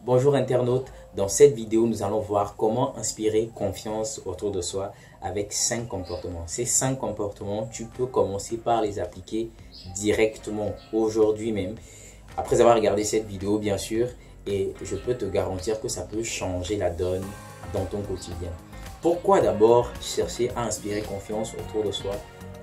Bonjour internautes, dans cette vidéo nous allons voir comment inspirer confiance autour de soi avec 5 comportements. Ces 5 comportements, tu peux commencer par les appliquer directement aujourd'hui même, après avoir regardé cette vidéo bien sûr, et je peux te garantir que ça peut changer la donne dans ton quotidien. Pourquoi d'abord chercher à inspirer confiance autour de soi?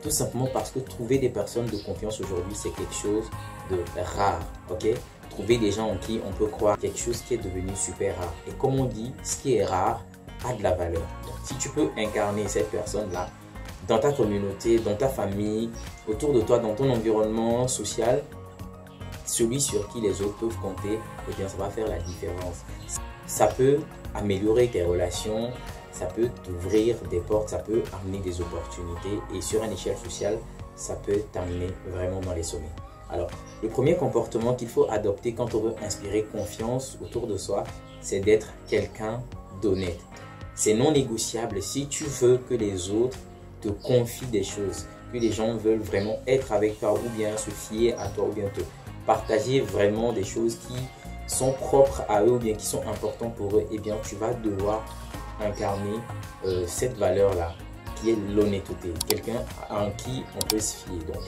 Tout simplement parce que trouver des personnes de confiance aujourd'hui, c'est quelque chose de rare, ok? Trouver des gens en qui on peut croire, quelque chose qui est devenu super rare. Et comme on dit, ce qui est rare a de la valeur. Donc, si tu peux incarner cette personne-là dans ta communauté, dans ta famille, autour de toi, dans ton environnement social, celui sur qui les autres peuvent compter, eh bien, ça va faire la différence. Ça peut améliorer tes relations, ça peut t'ouvrir des portes, ça peut amener des opportunités et sur une échelle sociale, ça peut t'amener vraiment dans les sommets. Alors, le premier comportement qu'il faut adopter quand on veut inspirer confiance autour de soi, c'est d'être quelqu'un d'honnête. C'est non négociable si tu veux que les autres te confient des choses, que les gens veulent vraiment être avec toi ou bien se fier à toi ou bien te partager vraiment des choses qui sont propres à eux ou bien qui sont importantes pour eux, eh bien tu vas devoir incarner cette valeur-là qui est l'honnêteté, quelqu'un en qui on peut se fier. Donc,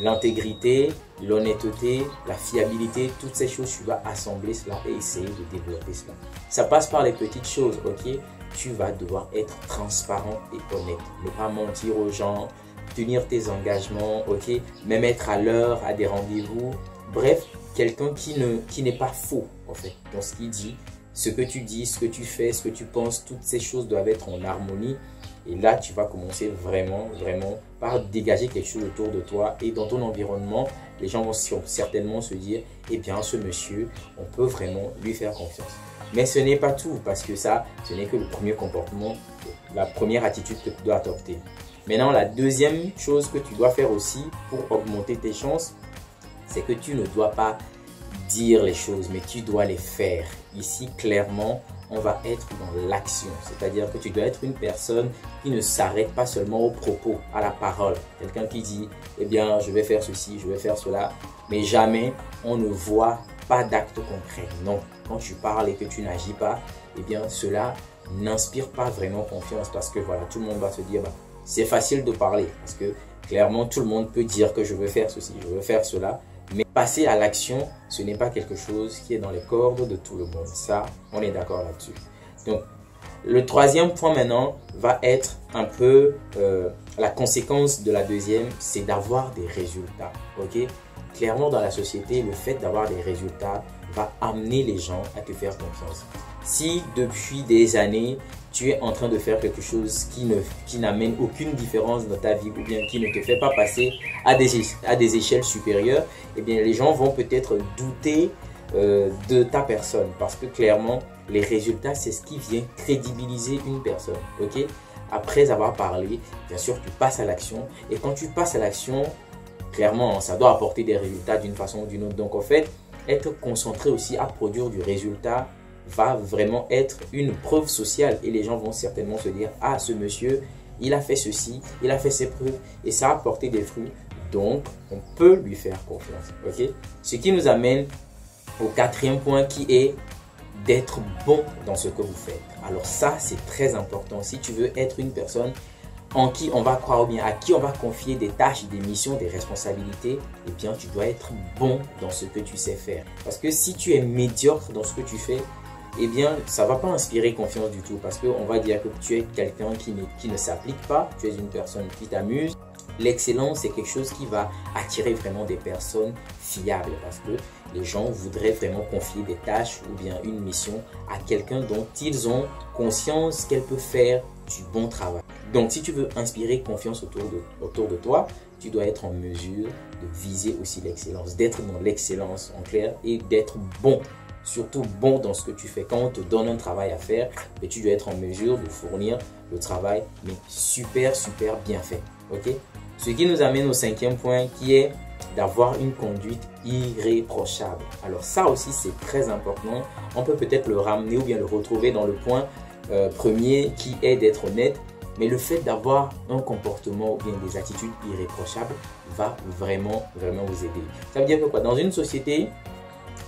l'intégrité, l'honnêteté, la fiabilité, toutes ces choses, tu vas assembler cela et essayer de développer cela. Ça passe par les petites choses, ok? Tu vas devoir être transparent et honnête. Ne pas mentir aux gens, tenir tes engagements, ok? Même être à l'heure, à des rendez-vous. Bref, quelqu'un qui n'est pas faux, en fait, dans ce qu'il dit. Ce que tu dis, ce que tu fais, ce que tu penses, toutes ces choses doivent être en harmonie. Et là, tu vas commencer vraiment par dégager quelque chose autour de toi. Et dans ton environnement, les gens vont certainement se dire, eh bien, ce monsieur, on peut vraiment lui faire confiance. Mais ce n'est pas tout, parce que ça, ce n'est que le premier comportement, la première attitude que tu dois adopter. Maintenant, la deuxième chose que tu dois faire aussi pour augmenter tes chances, c'est que tu ne dois pas dire les choses, mais tu dois les faire. Ici, clairement, on va être dans l'action. C'est-à-dire que tu dois être une personne qui ne s'arrête pas seulement aux propos, à la parole. Quelqu'un qui dit, eh bien, je vais faire ceci, je vais faire cela. Mais jamais on ne voit pas d'acte concret. Non, quand tu parles et que tu n'agis pas, eh bien, cela n'inspire pas vraiment confiance. Parce que voilà, tout le monde va se dire, bah, c'est facile de parler. Parce que clairement, tout le monde peut dire que je veux faire ceci, je veux faire cela. Mais passer à l'action, ce n'est pas quelque chose qui est dans les cordes de tout le monde. Ça, on est d'accord là-dessus. Donc, le troisième point maintenant va être un peu la conséquence de la deuxième, c'est d'avoir des résultats. Ok? Clairement, dans la société, le fait d'avoir des résultats va amener les gens à te faire confiance. Si depuis des années, tu es en train de faire quelque chose qui n'amène aucune différence dans ta vie ou bien qui ne te fait pas passer à des échelles supérieures, eh bien les gens vont peut-être douter de ta personne parce que clairement, les résultats, c'est ce qui vient crédibiliser une personne. Ok? Après avoir parlé, bien sûr, tu passes à l'action et quand tu passes à l'action, clairement, ça doit apporter des résultats d'une façon ou d'une autre. Donc en fait, être concentré aussi à produire du résultat va vraiment être une preuve sociale et les gens vont certainement se dire, ah, ce monsieur, il a fait ceci, il a fait ses preuves et ça a apporté des fruits, donc on peut lui faire confiance. Ok? Ce qui nous amène au quatrième point qui est d'être bon dans ce que vous faites. Alors ça, c'est très important. Si tu veux être une personne en qui on va croire ou bien à qui on va confier des tâches, des missions, des responsabilités, eh bien tu dois être bon dans ce que tu sais faire. Parce que si tu es médiocre dans ce que tu fais, eh bien, ça ne va pas inspirer confiance du tout parce qu'on va dire que tu es quelqu'un qui ne s'applique pas, tu es une personne qui t'amuse. L'excellence, c'est quelque chose qui va attirer vraiment des personnes fiables parce que les gens voudraient vraiment confier des tâches ou bien une mission à quelqu'un dont ils ont conscience qu'elle peut faire du bon travail. Donc, si tu veux inspirer confiance autour de toi, tu dois être en mesure de viser aussi l'excellence, d'être dans l'excellence en clair et d'être bon. Surtout bon dans ce que tu fais. Quand on te donne un travail à faire, mais tu dois être en mesure de fournir le travail, mais super bien fait. Ok? Ce qui nous amène au cinquième point qui est d'avoir une conduite irréprochable. Alors ça aussi, c'est très important. On peut peut-être le ramener ou bien le retrouver dans le point premier qui est d'être honnête. Mais le fait d'avoir un comportement ou bien des attitudes irréprochables va vraiment vous aider. Ça veut dire que quoi? Dans une société,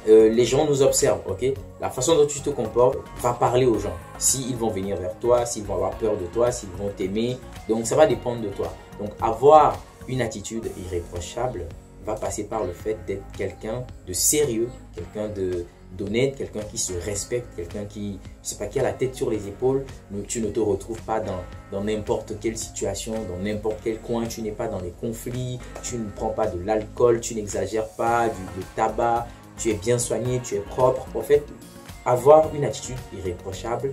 les gens nous observent, ok? La façon dont tu te comportes va parler aux gens. S'ils vont venir vers toi, s'ils vont avoir peur de toi, s'ils vont t'aimer. Donc, ça va dépendre de toi. Donc, avoir une attitude irréprochable va passer par le fait d'être quelqu'un de sérieux, quelqu'un d'honnête, quelqu'un qui se respecte, quelqu'un qui, je sais pas, qui a la tête sur les épaules. Tu ne te retrouves pas dans n'importe quelle situation, dans n'importe quel coin. Tu n'es pas dans les conflits, tu ne prends pas de l'alcool, tu n'exagères pas, du tabac. Tu es bien soigné, tu es propre. En fait, avoir une attitude irréprochable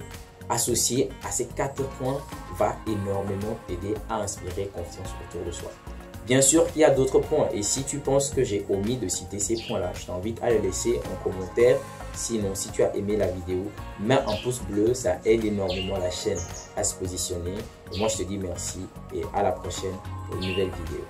associée à ces 4 points va énormément t'aider à inspirer confiance autour de soi. Bien sûr qu'il y a d'autres points et si tu penses que j'ai omis de citer ces points-là, je t'invite à les laisser en commentaire. Sinon, si tu as aimé la vidéo, mets un pouce bleu, ça aide énormément la chaîne à se positionner. Et moi, je te dis merci et à la prochaine pour une nouvelle vidéo.